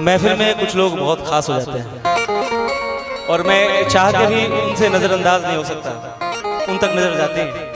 महफिल में कुछ लोग बहुत खास हो जाते हैं और मैं चाह के भी उनसे नजरअंदाज नहीं हो सकता, उन तक नजर जाती है।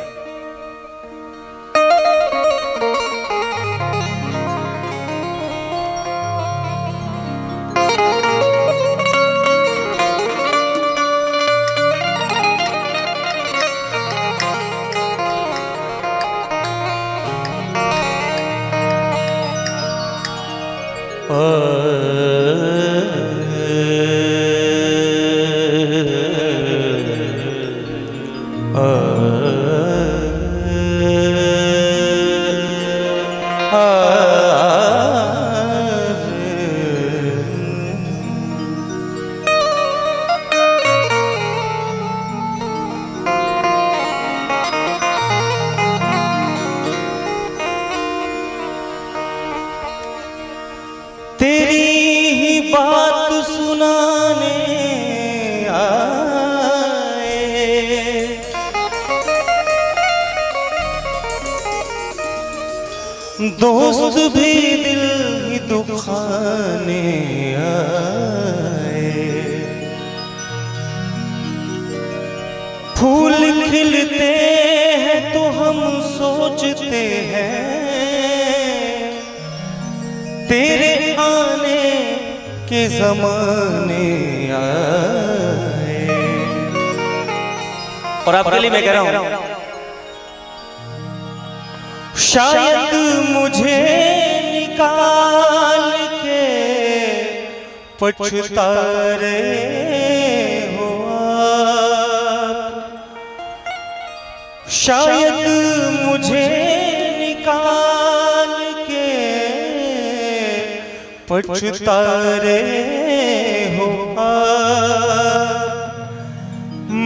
तेरी ही बात सुनाने आए, दोस्त भी दिल ही दुखाने आए। फूल खिलते हैं तो हम सोचते हैं तेरे आने के ज़माने आए। और आपके लिए मैं कह रहा हूं, शायद मुझे निकाल के पछता रहे हो आप, शायद मुझे निकाल के पछता रहे हो आप।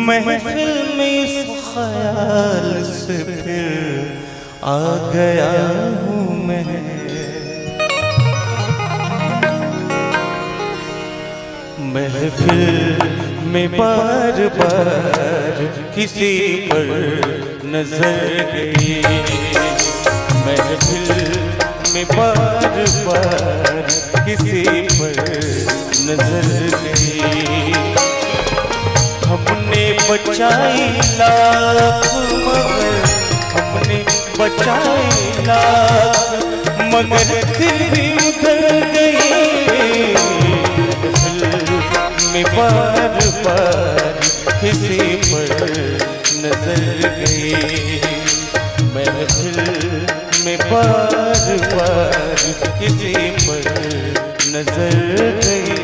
महफिल में इस ख्याल से फिर आ गया हूँ मैं, महफिल में बार बार किसी पर नजर गई, महफिल में बार बार किसी पर नजर गई। हमने बचाई लाख मगर, हमने बचाई लाख मगर फिर भी उधर गई। में बार बार किसी पर नजर गई, महफिल में बार बार किसी पर नजर गई।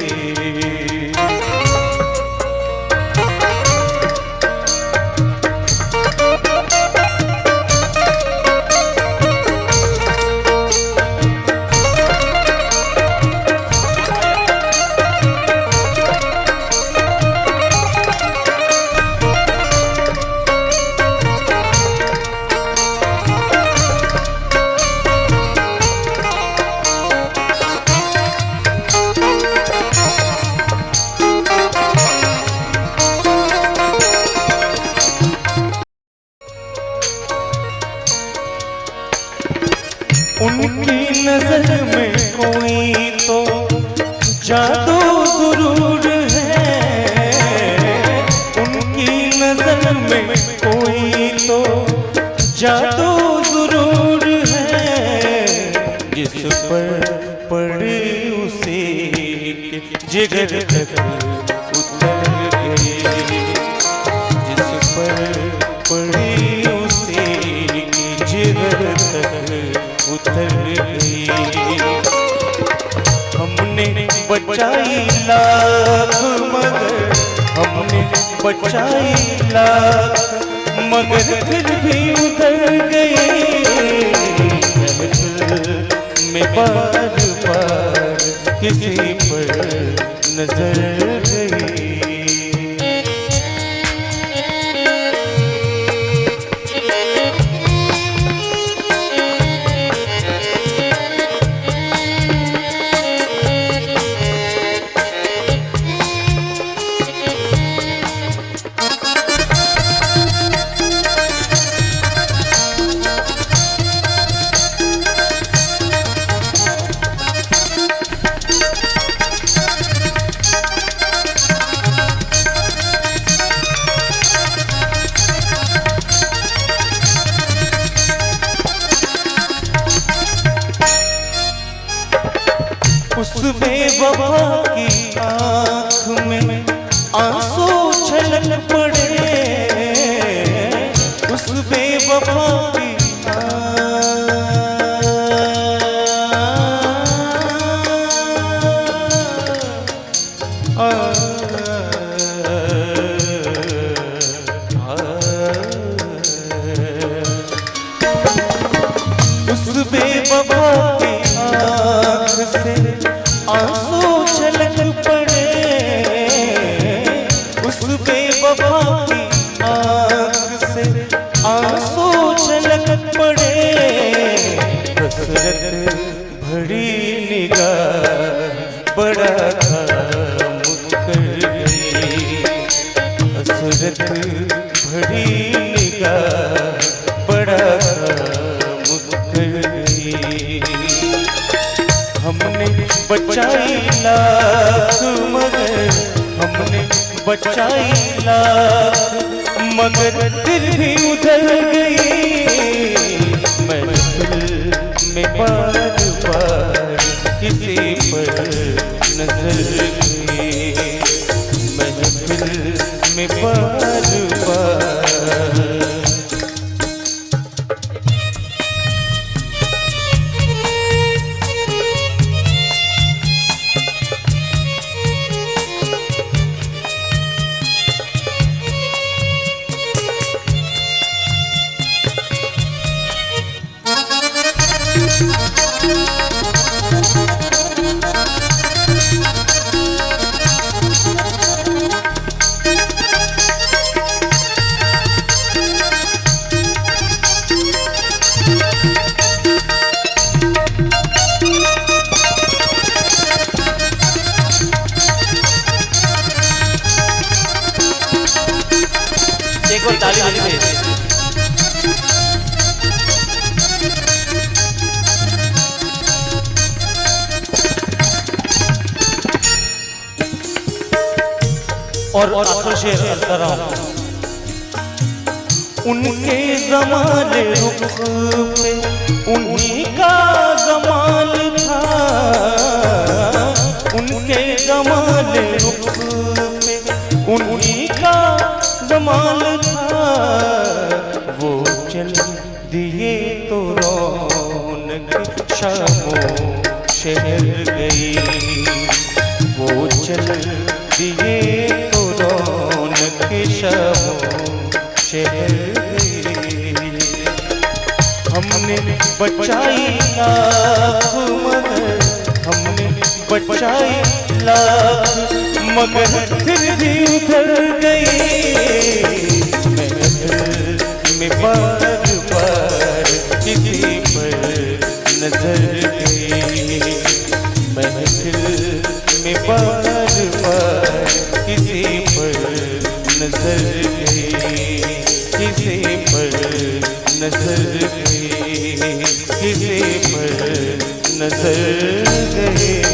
उनकी नजर में कोई तो जादू जरूर है, उनकी नजर में कोई तो जादू जरूर है। जिस पर पड़े उसे जिगर तक उतर गई, जिस पर पड़े उसे जिगर तक उतर गई। हमने बचाई लाख मगर, हमने बचाई लाख मगर फिर भी उतर गई। में बार बार किसी पर नजर गई। उस बेवफा की आँख में आंसू छलक पड़े, उस बेवफा की उस बेवफा की आँख से आंसू छलक पड़े, उस बेवफा की आँख से आंसू छलक पड़े। हसरत भरी निगाह बड़ा खामोश कर गई, हसरत भरी निगाह बड़ा खामोश कर गई। हमने बचाई लाख मगर, हमने बचाई लाख मगर फिर भी उधर गई। महफिल में बार बार किसी पर नजर गई, महफिल में बार बार। एक और ताली बजी गई। और आखिर शेर करता रहा। उनके ज़माने रुख पे उन्हीं का ज़मान था, उनके ज़माने रुख पे उन्हीं का ज़मान था। वो चल दिए तो रौनक शामों शहर गई, वो चल दिए तो रौनक शामों शहर गई। हमने बचाई लाख मगर, हमने बचाई लाख मगर फिर भी उधर गई। महफिल में बार बार किसी पर नजर गई, महफिल में बार बार किसी पर नजर गई, किसी पर नजर गई, किसी पर नजर गई।